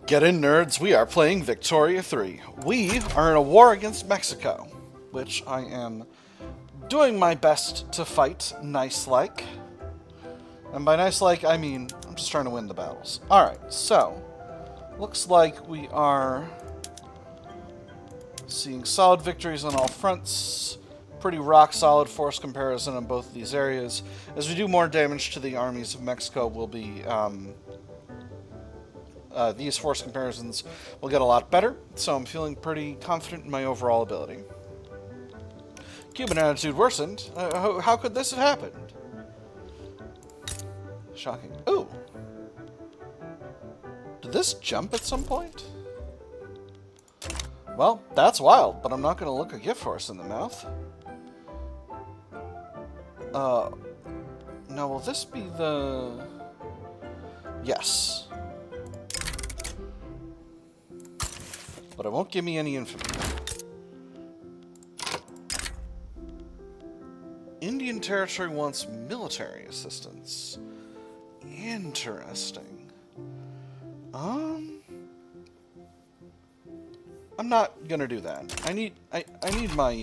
Get in, nerds. We are playing Victoria 3. We are in a war against Mexico, which I am doing my best to fight nice-like. And by nice-like, I mean I'm just trying to win the battles. Alright, so looks like we are seeing solid victories on all fronts. Pretty rock-solid force comparison in both of these areas. As we do more damage to the armies of Mexico, we'll be... these force comparisons will get a lot better, so I'm feeling pretty confident in my overall ability. Cuban attitude worsened. How could this have happened? Shocking. Ooh! Did this jump at some point? Well, that's wild, but I'm not going to look a gift horse in the mouth. Now will this be the... Yes. But it won't give me any infamy. Indian territory wants military assistance. Interesting. I'm not gonna do that. I need my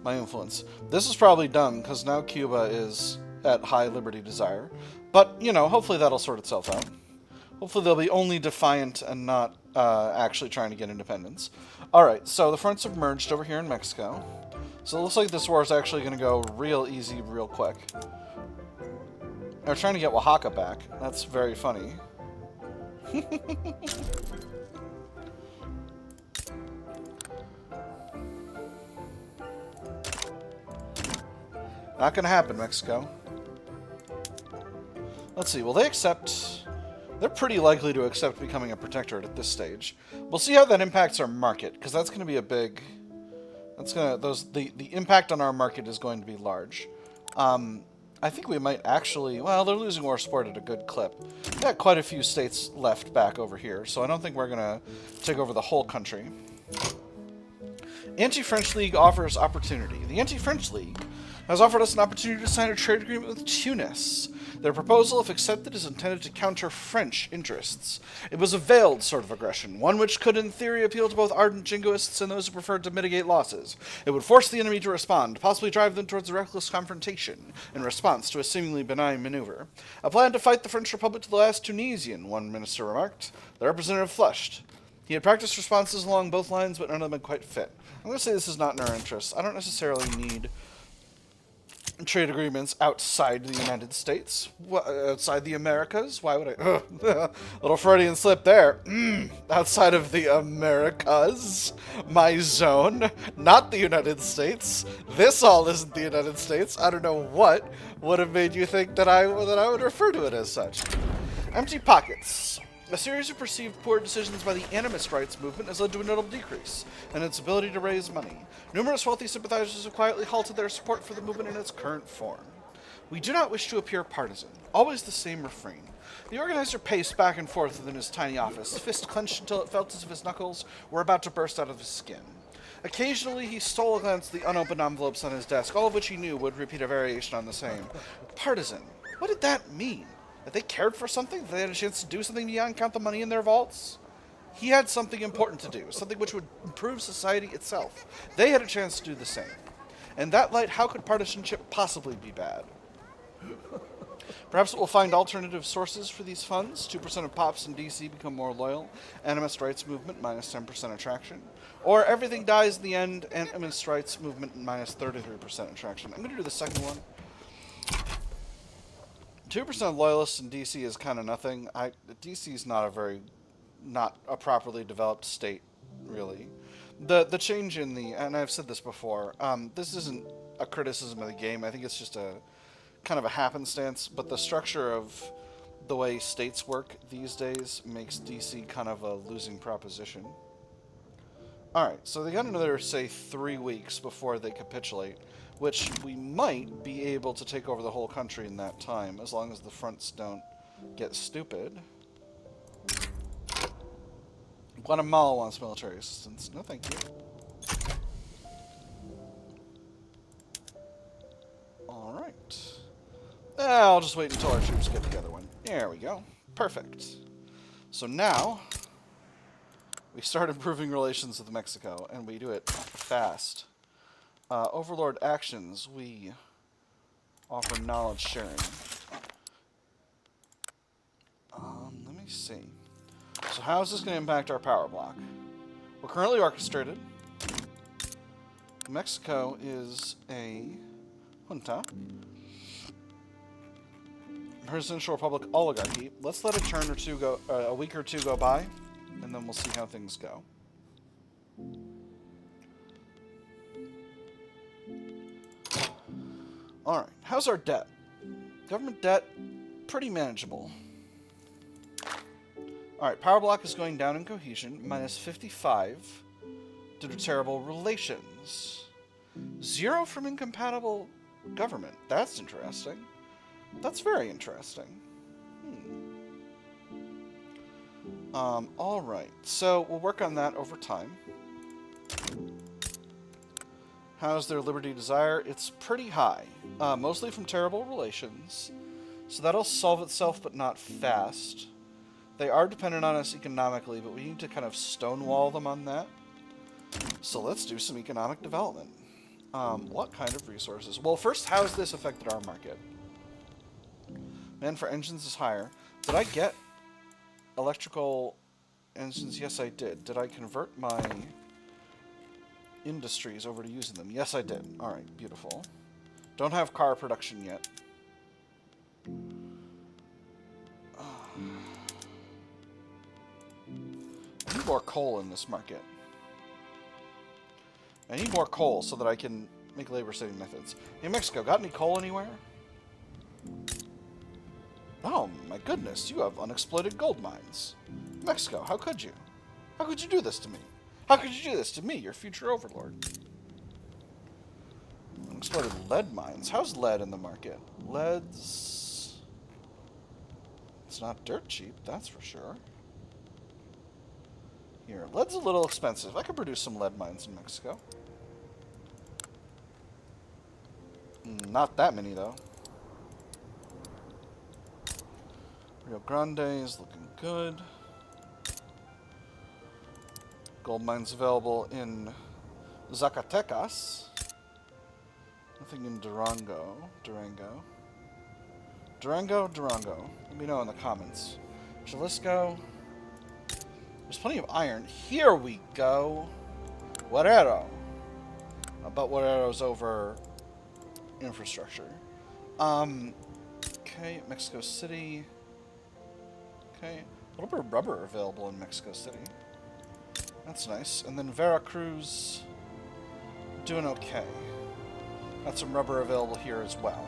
my influence. This is probably done because now Cuba is at high liberty desire. But you know, hopefully that'll sort itself out. Hopefully they'll be only defiant and not actually trying to get independence. Alright, so the fronts have merged over here in Mexico. So it looks like this war is actually going to go real easy, real quick. They're trying to get Oaxaca back. That's very funny. Not going to happen, Mexico. Let's see, will they accept... They're pretty likely to accept becoming a protectorate at this stage. We'll see how that impacts our market, because that's going to be a big... That's going to... The impact on our market is going to be large. I think we might actually... Well, they're losing war support at a good clip. We've got quite a few states left back over here, so I don't think we're going to take over the whole country. Anti-French League offers opportunity. The Anti-French League has offered us an opportunity to sign a trade agreement with Tunis. Their proposal, if accepted, is intended to counter French interests. It was a veiled sort of aggression, one which could in theory appeal to both ardent jingoists and those who preferred to mitigate losses. It would force the enemy to respond, possibly drive them towards a reckless confrontation in response to a seemingly benign maneuver. A plan to fight the French Republic to the last Tunisian, one minister remarked. The representative flushed. He had practiced responses along both lines, but none of them had quite fit. I'm going to say this is not in our interests. I don't necessarily need trade agreements outside the United States, outside the Americas. Why would I? Little Freudian slip there. Outside of the Americas, my zone, not the United States. This all isn't the United States. I don't know what would have made you think that I would refer to it as such. Empty pockets. A series of perceived poor decisions by the animist rights movement has led to a notable decrease in its ability to raise money. Numerous wealthy sympathizers have quietly halted their support for the movement in its current form. We do not wish to appear partisan. Always the same refrain. The organizer paced back and forth within his tiny office, fist clenched until it felt as if his knuckles were about to burst out of his skin. Occasionally, he stole a glance at the unopened envelopes on his desk, all of which he knew would repeat a variation on the same. Partisan. What did that mean? That they cared for something? That they had a chance to do something beyond count the money in their vaults? He had something important to do, something which would improve society itself. They had a chance to do the same. In that light, how could partisanship possibly be bad? Perhaps we'll find alternative sources for these funds. 2% of pops in DC become more loyal. Animist rights movement, minus 10% attraction. Or everything dies in the end, animist rights movement, minus 33% attraction. I'm going to do the second one. 2% loyalists in DC is kind of nothing. DC is not a properly developed state, really. The change in the, and I've said this before, this isn't a criticism of the game. I think it's just a kind of a happenstance, but the structure of the way states work these days makes DC kind of a losing proposition. Alright, so they got another, say, 3 weeks before they capitulate, which we might be able to take over the whole country in that time, as long as the fronts don't get stupid. Guatemala wants military assistance. No, thank you. Alright. I'll just wait until our troops get together one. There we go. Perfect. So now, We start improving relations with Mexico, and we do it fast. Overlord actions, we offer knowledge sharing. Let me see. So how is this going to impact our power block? We're currently orchestrated. Mexico is a junta. Presidential Republic oligarchy. Let's let a week or two go by, and then we'll see how things go. Alright, how's our debt? Government debt, pretty manageable. Alright, power block is going down in cohesion, minus 55 due to terrible relations. 0 from incompatible government. That's interesting. That's very interesting. Alright, so we'll work on that over time. How's their liberty desire? It's pretty high. Mostly from terrible relations. So that'll solve itself, but not fast. They are dependent on us economically, but we need to kind of stonewall them on that. So let's do some economic development. What kind of resources? Well, first, how has this affected our market? Man for engines is higher. Did I get electrical engines? Yes, I did. Did I convert my industries over to using them? Yes, I did. Alright, beautiful. Don't have car production yet. I need more coal in this market. I need more coal so that I can make labor-saving methods. Hey, Mexico, got any coal anywhere? Oh, my goodness, you have unexploited gold mines. Mexico, how could you? How could you do this to me? How could you do this to me, your future overlord? Unexploded lead mines. How's lead in the market? Lead's... It's not dirt cheap, that's for sure. Here, lead's a little expensive. I could produce some lead mines in Mexico. Not that many, though. Rio Grande is looking good. Gold mines available in Zacatecas. Nothing in Durango. Durango. Let me know in the comments. Jalisco. There's plenty of iron. Here we go. Guerrero. But Guerrero's over infrastructure. Okay, Mexico City. Okay, a little bit of rubber available in Mexico City. That's nice. And then Veracruz, doing okay. Got some rubber available here as well.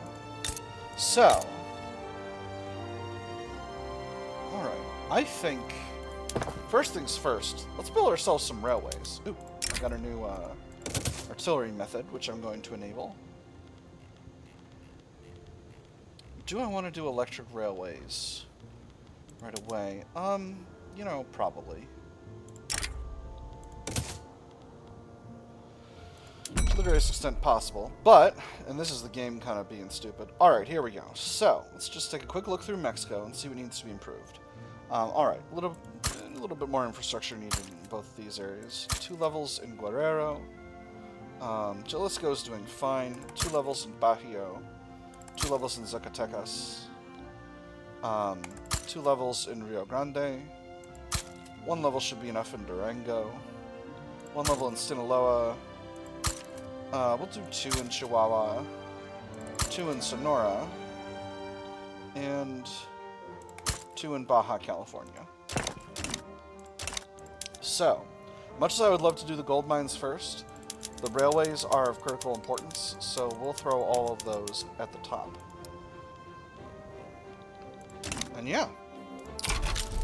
So, alright, I think, first things first, let's build ourselves some railways. Ooh, I got a new artillery method, which I'm going to enable. Do I want to do electric railways right away? You know, probably. To the greatest extent possible. But, and this is the game kind of being stupid. Alright, here we go. So, let's just take a quick look through Mexico and see what needs to be improved. Alright, a little bit more infrastructure needed in both of these areas. 2 levels in Guerrero. Jalisco's doing fine. 2 levels in Bajío. 2 levels in Zacatecas. 2 levels in Rio Grande. 1 level should be enough in Durango. 1 level in Sinaloa. We'll do 2 in Chihuahua. 2 in Sonora. And 2 in Baja California. So, much as I would love to do the gold mines first, the railways are of critical importance, so we'll throw all of those at the top. And yeah.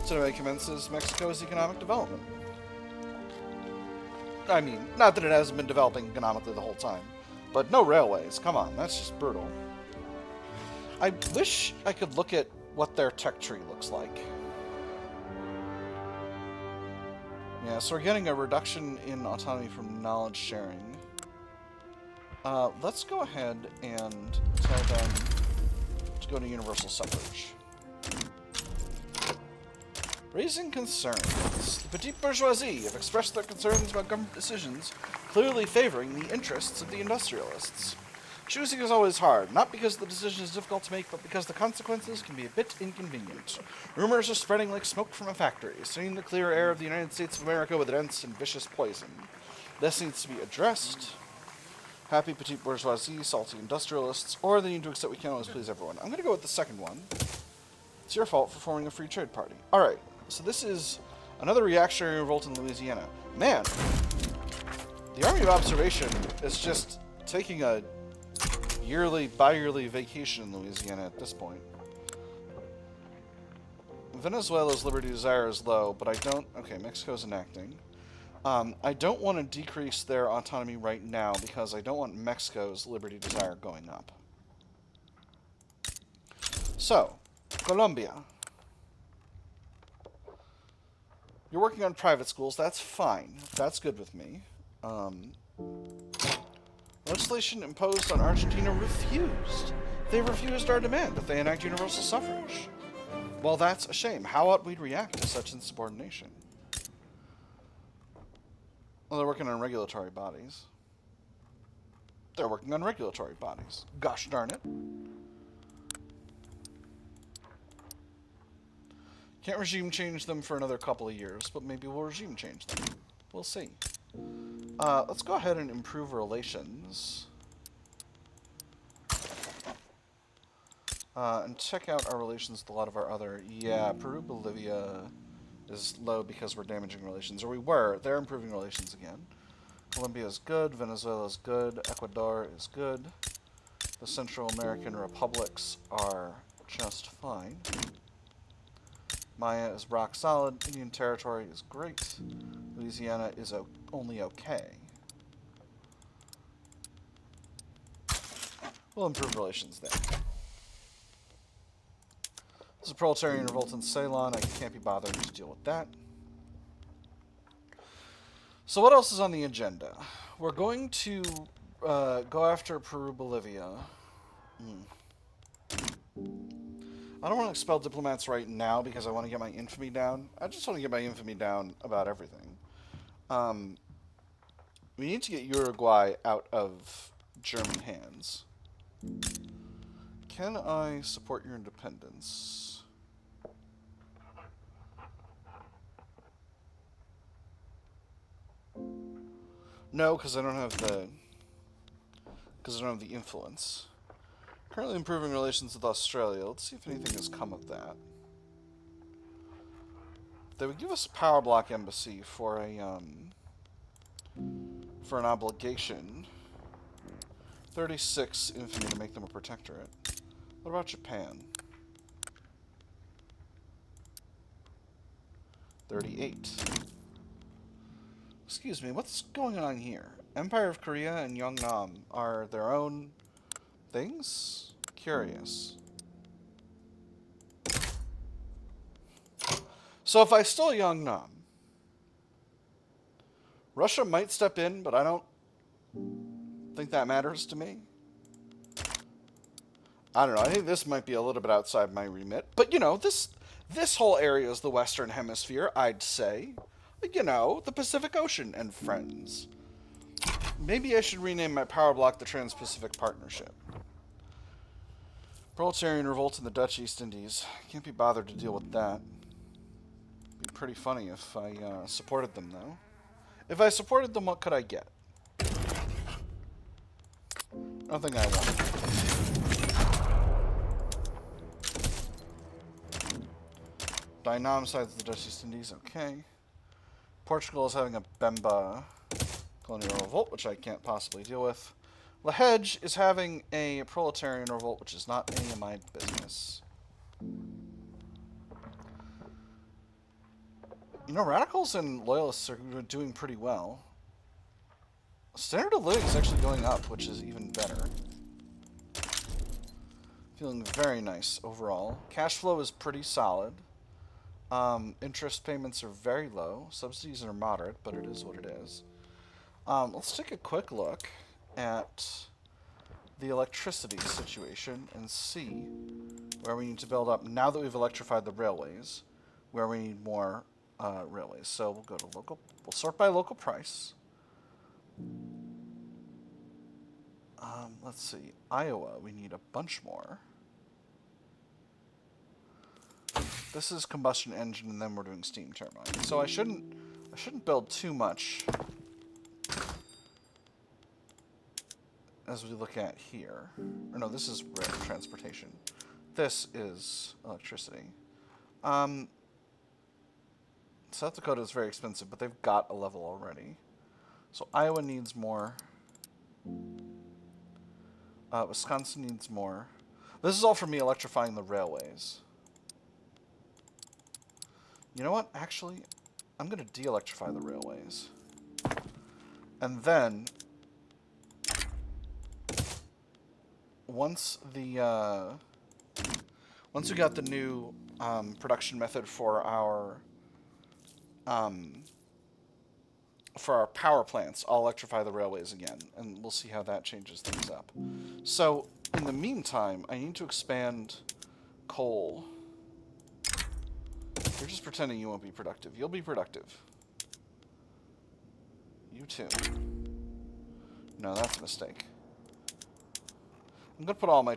So it commences Mexico's economic development. I mean, not that it hasn't been developing economically the whole time, but no railways. Come on, that's just brutal. I wish I could look at what their tech tree looks like. Yeah, so we're getting a reduction in autonomy from knowledge sharing. Let's go ahead and tell them to go to universal suffrage. Raising concerns. The petite bourgeoisie have expressed their concerns about government decisions clearly favoring the interests of the industrialists. Choosing is always hard, not because the decision is difficult to make, but because the consequences can be a bit inconvenient. Rumors are spreading like smoke from a factory, staining the clear air of the United States of America with dense and vicious poison. This needs to be addressed. Happy petite bourgeoisie, salty industrialists, or they need to accept we can't always please everyone. I'm going to go with the second one. It's your fault for forming a free trade party. Alright, so this is another reactionary revolt in Louisiana. Man, the Army of Observation is just taking a bi-yearly vacation in Louisiana at this point. Venezuela's liberty desire is low, but I don't... Okay, Mexico's enacting. I don't want to decrease their autonomy right now because I don't want Mexico's liberty desire going up. So, Colombia. You're working on private schools, that's fine. That's good with me. Legislation imposed on Argentina refused. They refused our demand that they enact universal suffrage. Well, that's a shame. How ought we react to such insubordination? Well, they're working on regulatory bodies. They're working on regulatory bodies. Gosh darn it. Can't regime change them for another couple of years, but maybe we'll regime change them. We'll see. Let's go ahead and improve relations. And check out our relations with a lot of our other... Yeah, Peru, Bolivia is low because we're damaging relations. Or we were. They're improving relations again. Colombia is good. Venezuela is good. Ecuador is good. The Central American republics are just fine. Maya is rock solid. Indian Territory is great. Louisiana is only okay. We'll improve relations there. There's a proletarian revolt in Ceylon. I can't be bothered to deal with that. So what else is on the agenda? We're going to go after Peru, Bolivia. I don't want to expel diplomats right now because I want to get my infamy down. I just want to get my infamy down about everything. We need to get Uruguay out of German hands. Can I support your independence? No, because I don't have the influence. Currently improving relations with Australia. Let's see if anything has come of that. They would give us a power block embassy for an obligation. 36 infamy to make them a protectorate. What about Japan? 38. Excuse me, what's going on here? Empire of Korea and Yeongnam are their own things? Curious. So if I stole Yeongnam, Russia might step in, but I don't think that matters to me. I don't know, I think this might be a little bit outside my remit. But, you know, this whole area is the Western Hemisphere, I'd say. You know, the Pacific Ocean and friends. Maybe I should rename my power block the Trans-Pacific Partnership. Proletarian revolt in the Dutch East Indies. Can't be bothered to deal with that. Be pretty funny if I supported them, though. If I supported them, what could I get? Nothing I want. Dynam sides the Dutch East Indies, okay. Portugal is having a Bemba colonial revolt, which I can't possibly deal with. La Hedge is having a proletarian revolt, which is not any of my business. You know, radicals and loyalists are doing pretty well. Standard of living is actually going up, which is even better. Feeling very nice overall. Cash flow is pretty solid. Interest payments are very low. Subsidies are moderate, but it is what it is. Let's take a quick look at the electricity situation and see where we need to build up now that we've electrified the railways. where we need more railways. So we'll go to local. We'll sort by local price. Let's see. Iowa, we need a bunch more. This is combustion engine, and then we're doing steam turbine. So I shouldn't build too much as we look at here. Or no, this is rail transportation. This is electricity. South Dakota is very expensive, but they've got a level already. So Iowa needs more. Wisconsin needs more. This is all for me electrifying the railways. You know what? Actually, I'm going to de-electrify the railways. And then, once we got the new production method for our power plants, I'll electrify the railways again, and we'll see how that changes things up. So, in the meantime, I need to expand coal. You're just pretending you won't be productive. You'll be productive. You too. No, that's a mistake. I'm going to put all my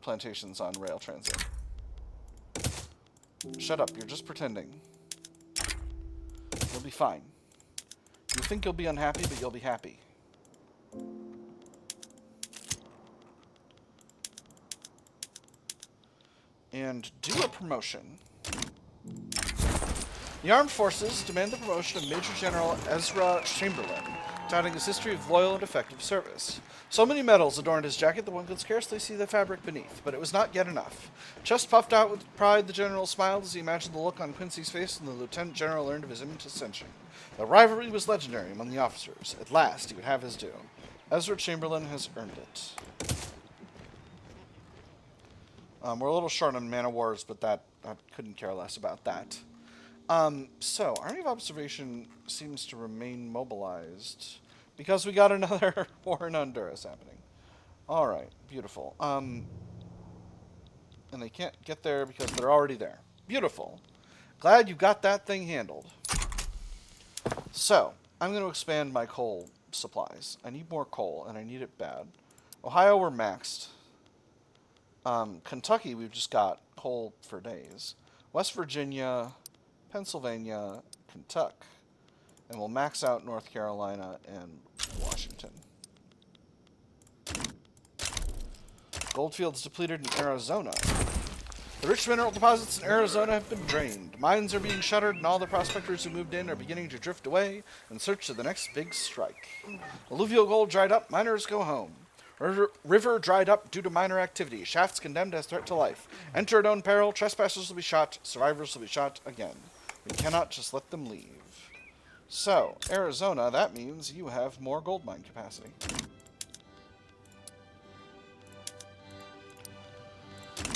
plantations on rail transit. Shut up, you're just pretending. You'll be fine. You think you'll be unhappy, but you'll be happy. And do a promotion. The armed forces demand the promotion of Major General Ezra Chamberlain, touting his history of loyal and effective service. So many medals adorned his jacket that one could scarcely see the fabric beneath, but it was not yet enough. Chest puffed out with pride, the general smiled as he imagined the look on Quincy's face, and the lieutenant general learned of his imminent ascension. The rivalry was legendary among the officers. At last, he would have his due. Ezra Chamberlain has earned it. We're a little short on man of wars, but I couldn't care less about that. So, Army of Observation seems to remain mobilized because we got another war in Honduras happening. Alright, beautiful. And they can't get there because they're already there. Beautiful. Glad you got that thing handled. So, I'm going to expand my coal supplies. I need more coal, and I need it bad. Ohio, we're maxed. Kentucky, we've just got coal for days. West Virginia, Pennsylvania, Kentucky. And we'll max out North Carolina and Washington. Goldfields depleted in Arizona. The rich mineral deposits in Arizona have been drained. Mines are being shuttered, and all the prospectors who moved in are beginning to drift away in search of the next big strike. Alluvial gold dried up, miners go home. River dried up due to miner activity. Shafts condemned as threat to life. Enter at own peril. Trespassers will be shot. Survivors will be shot again. We cannot just let them leave. So, Arizona, that means you have more gold mine capacity.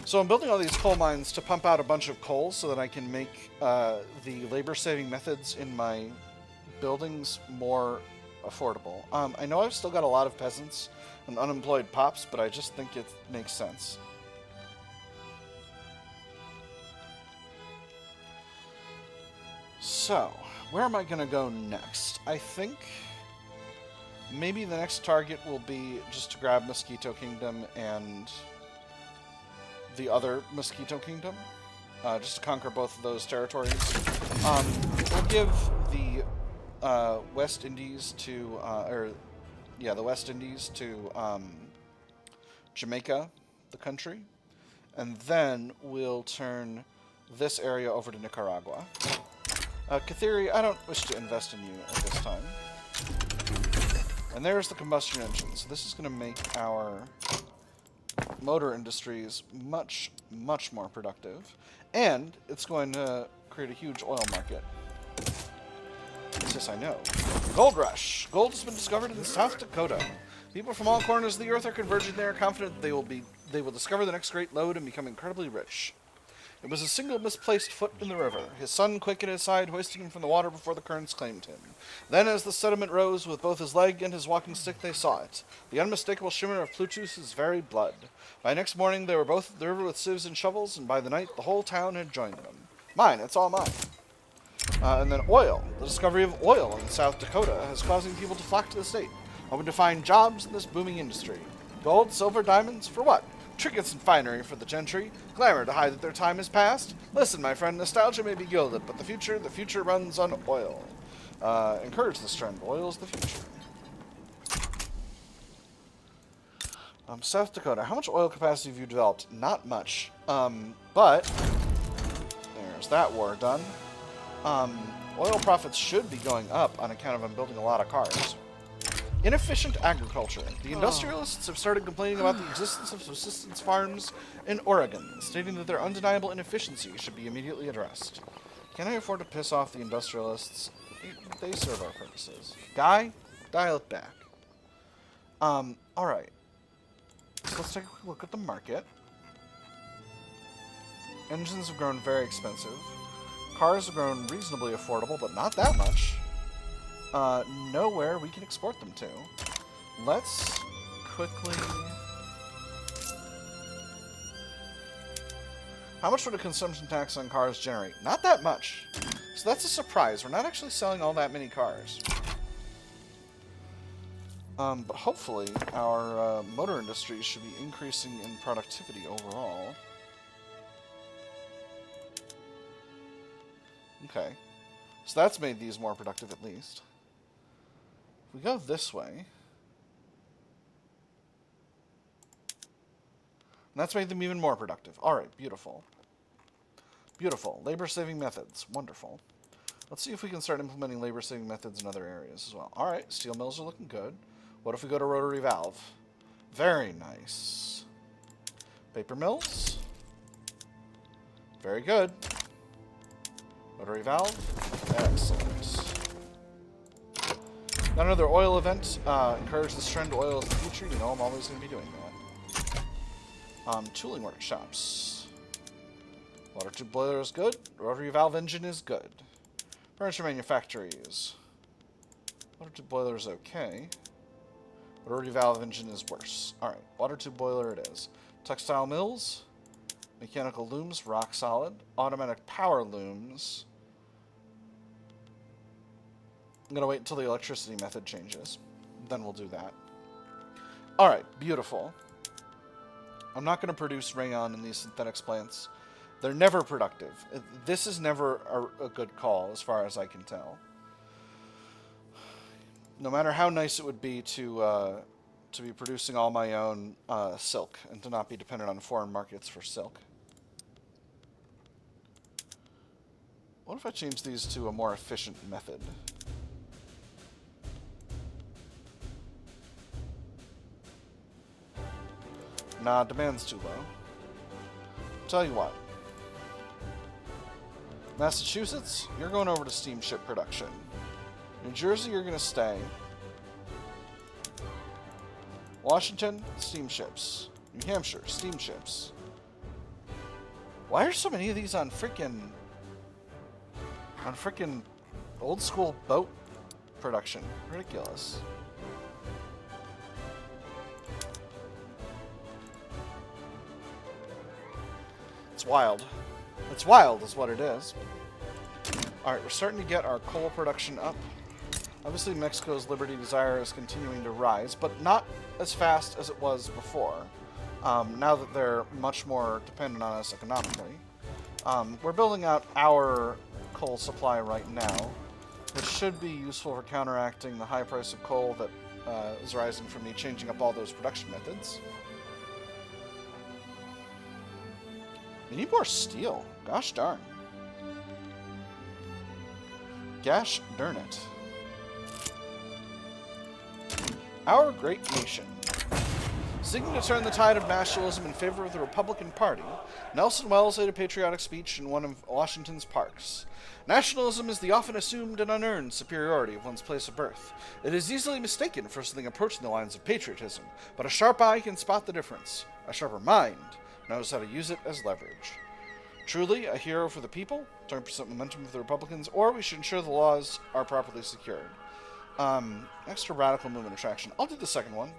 So I'm building all these coal mines to pump out a bunch of coal so that I can make the labor-saving methods in my buildings more affordable. I know I've still got a lot of peasants and unemployed pops, but I just think it makes sense. So, where am I going to go next? I think maybe the next target will be just to grab Mosquito Kingdom and the other Mosquito Kingdom, just to conquer both of those territories. We'll give the West Indies to, the West Indies to Jamaica, the country, and then we'll turn this area over to Nicaragua. Kathiri, I don't wish to invest in you at this time. And there's the combustion engine, so this is going to make our motor industries much, much more productive, and it's going to create a huge oil market. Yes, I know. Gold rush. Gold has been discovered in South Dakota. People from all corners of the earth are converging there, confident that they will discover the next great lode and become incredibly rich. It was a single misplaced foot in the river. His son quick at his side, hoisting him from the water before the currents claimed him. Then, as the sediment rose, with both his leg and his walking stick, they saw it. The unmistakable shimmer of Plutus's very blood. By next morning, they were both at the river with sieves and shovels, and by the night, the whole town had joined them. Mine. It's all mine. And then oil. The discovery of oil in South Dakota has causing people to flock to the state, hoping to find jobs in this booming industry. Gold, silver, diamonds, for what? Trinkets and finery for the gentry. Glamour to hide that their time is past. Listen, my friend, nostalgia may be gilded, but the future runs on oil. Encourage this trend. Oil is the future. South Dakota. How much oil capacity have you developed? Not much. But there's that war done. Oil profits should be going up on account of them building a lot of cars. Inefficient agriculture. The industrialists have started complaining about the existence of subsistence farms in Oregon, stating that their undeniable inefficiency should be immediately addressed. Can I afford to piss off the industrialists? They serve our purposes. Guy, dial it back. Alright. So let's take a quick look at the market. Engines have grown very expensive. Cars have grown reasonably affordable, but not that much. Nowhere we can export them to. Let's quickly... How much would a consumption tax on cars generate? Not that much. So that's a surprise. We're not actually selling all that many cars. But hopefully our motor industry should be increasing in productivity overall. Okay. So that's made these more productive at least. If we go this way... And that's made them even more productive. Alright, beautiful. Beautiful. Labor-saving methods. Wonderful. Let's see if we can start implementing labor-saving methods in other areas as well. Alright, steel mills are looking good. What if we go to rotary valve? Very nice. Paper mills. Very good. Rotary valve. Excellent. Got another oil event. Encourage this trend. Oil is the future. You know I'm always going to be doing that. Tooling workshops. Water tube boiler is good. Rotary valve engine is good. Furniture manufactories. Water tube boiler is okay. Rotary valve engine is worse. Alright, water tube boiler it is. Textile mills. Mechanical looms, rock solid. Automatic power looms. I'm going to wait until the electricity method changes. Then we'll do that. Alright, beautiful. I'm not going to produce rayon in these synthetics plants. They're never productive. This is never a good call, as far as I can tell. No matter how nice it would be to be producing all my own silk, and to not be dependent on foreign markets for silk. What if I change these to a more efficient method? Nah, demand's too low. Tell you what. Massachusetts, you're going over to steamship production. New Jersey, you're going to stay. Washington, steamships. New Hampshire, steamships. Why are so many of these on frickin' old school boat production? Ridiculous. It's wild. It's wild is what it is. Alright, we're starting to get our coal production up. Obviously, Mexico's Liberty Desire is continuing to rise, but not as fast as it was before, now that they're much more dependent on us economically. We're building out our coal supply right now, which should be useful for counteracting the high price of coal that is rising from me changing up all those production methods. We need more steel. Gosh darn. Gosh darn it. Our great nation. Seeking to turn the tide of nationalism in favor of the Republican Party, Nelson Wells made a patriotic speech in one of Washington's parks. Nationalism is the often assumed and unearned superiority of one's place of birth. It is easily mistaken for something approaching the lines of patriotism, but a sharp eye can spot the difference. A sharper mind knows how to use it as leverage. Truly, a hero for the people, 20% momentum for the Republicans, or we should ensure the laws are properly secured. Extra radical movement attraction. I'll do the second one.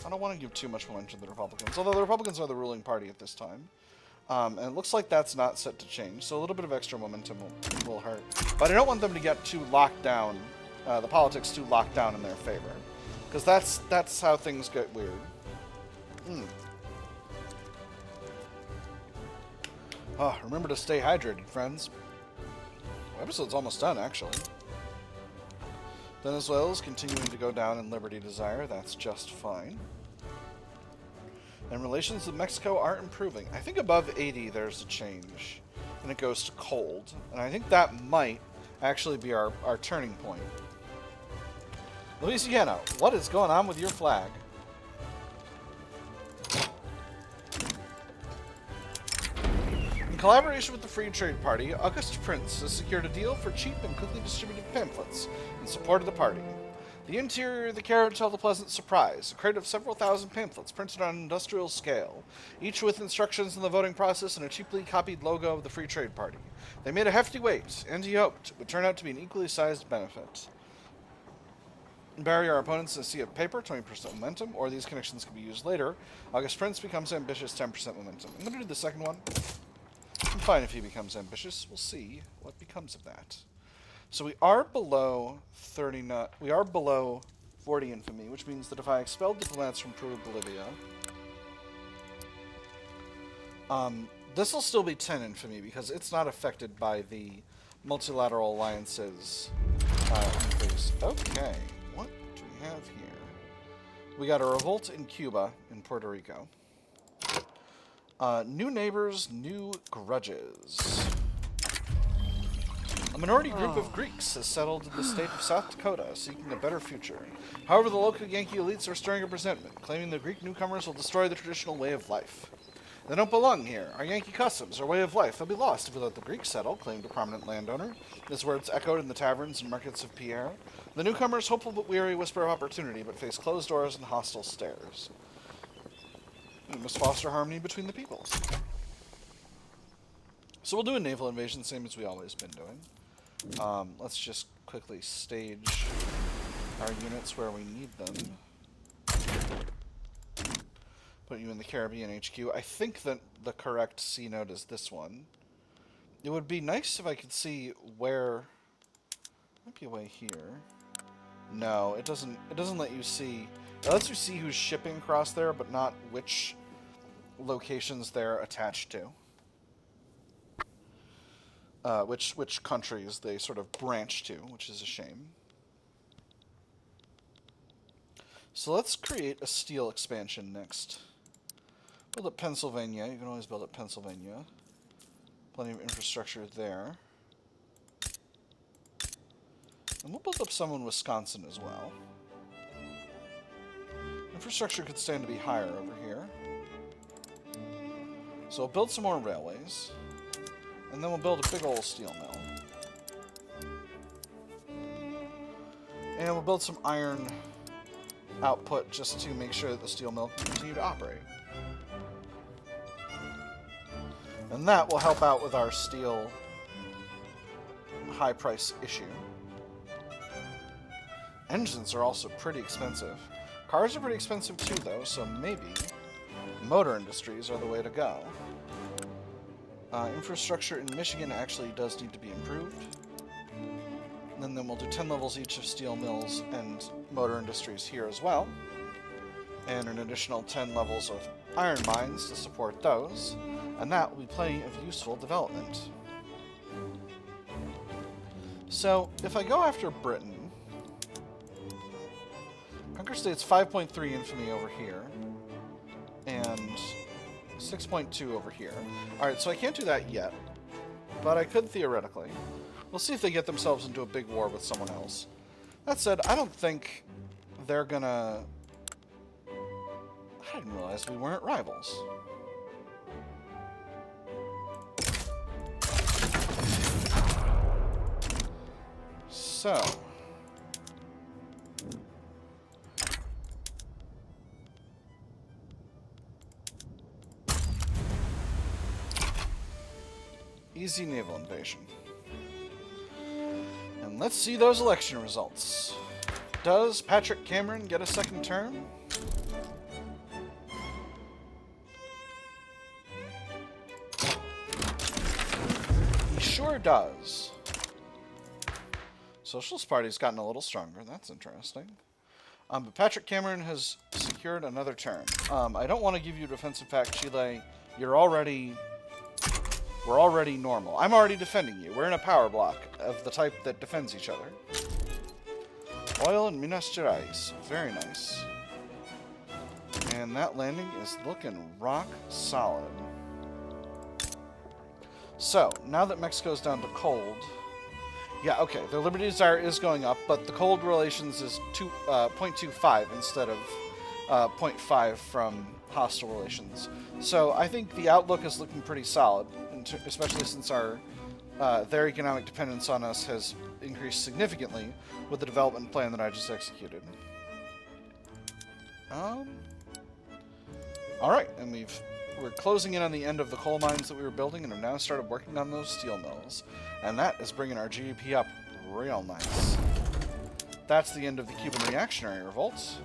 I don't want to give too much momentum to the Republicans, although the Republicans are the ruling party at this time. And it looks like that's not set to change, so a little bit of extra momentum will hurt. But I don't want them to get too locked down, the politics too locked down in their favor. Because that's how things get weird. Oh, remember to stay hydrated, friends. The episode's almost done, actually. Venezuela's continuing to go down in liberty desire. That's just fine. And relations with Mexico aren't improving. I think above 80 there's a change. And it goes to cold. And I think that might actually be our turning point. Louisiana, what is going on with your flag? In collaboration with the Free Trade Party, August Prince has secured a deal for cheap and quickly distributed pamphlets in support of the party. The interior of the carriage held a pleasant surprise, a crate of several thousand pamphlets printed on an industrial scale, each with instructions on the voting process and a cheaply copied logo of the Free Trade Party. They made a hefty weight, and he hoped it would turn out to be an equally sized benefit. Bury our opponents in a sea of paper, 20% momentum, or these connections can be used later. August Prince becomes ambitious, 10% momentum. I'm going to do the second one. I'm fine if he becomes ambitious. We'll see what becomes of that. So we are below 39. We are below 40 infamy, which means that if I expel diplomats from Peru, Bolivia, this will still be 10 infamy because it's not affected by the multilateral alliances increase. Okay, what do we have here? We got a revolt in Cuba, in Puerto Rico. New neighbors, new grudges. A minority group of Greeks has settled in the state of South Dakota, seeking a better future. However, the local Yankee elites are stirring up resentment, claiming the Greek newcomers will destroy the traditional way of life. They don't belong here. Our Yankee customs, our way of life, they'll be lost if we let the Greeks settle, claimed a prominent landowner. His words echoed in the taverns and markets of Pierre. The newcomers, hopeful but weary, whisper of opportunity, but face closed doors and hostile stares. We must foster harmony between the peoples. So we'll do a naval invasion, same as we always been doing. Let's just quickly stage our units where we need them. Put you in the Caribbean HQ. I think that the correct C node is this one. It would be nice if I could see where... Might be a way here. No, it doesn't let you see... It lets you see who's shipping across there, but not which locations they're attached to. Which countries they sort of branch to, which is a shame. So let's create a steel expansion next. Build up Pennsylvania. You can always build up Pennsylvania. Plenty of infrastructure there. And we'll build up some in Wisconsin as well. Infrastructure could stand to be higher over here. So we'll build some more railways. And then we'll build a big old steel mill. And we'll build some iron output just to make sure that the steel mill can continue to operate. And that will help out with our steel high price issue. Engines are also pretty expensive. Cars are pretty expensive too, though, so maybe motor industries are the way to go. Infrastructure in Michigan actually does need to be improved. And then we'll do 10 levels each of steel mills and motor industries here as well. And an additional 10 levels of iron mines to support those. And that will be plenty of useful development. So, if I go after Britain, Conquer State's 5.3 infamy over here. And 6.2 over here. Alright, so I can't do that yet. But I could theoretically. We'll see if they get themselves into a big war with someone else. That said, I don't think they're gonna... I didn't realize we weren't rivals. So... easy naval invasion. And let's see those election results. Does Patrick Cameron get a second term? does. Socialist Party's gotten a little stronger. That's interesting. But Patrick Cameron has secured another term. I don't want to give you Defensive Pact, Chile. We're already normal. I'm already defending you. We're in a power block of the type that defends each other. Oil in Minas Gerais. Very nice. And that landing is looking rock solid. So, now that Mexico's down to cold... Yeah, okay, their liberty desire is going up, but the cold relations is 0.25 instead of 0.5 from hostile relations. So I think the outlook is looking pretty solid, especially since their economic dependence on us has increased significantly with the development plan that I just executed. Alright, and we're closing in on the end of the coal mines that we were building and have now started working on those steel mills. And that is bringing our GDP up real nice. That's the end of the Cuban reactionary revolts,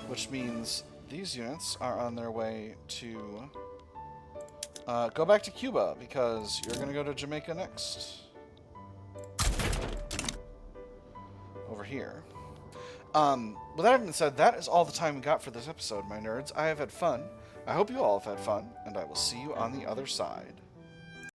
which means these units are on their way to go back to Cuba, because you're going to go to Jamaica next. Over here. With that being said, that is all the time we got for this episode, my nerds. I have had fun. I hope you all have had fun, and I will see you on the other side.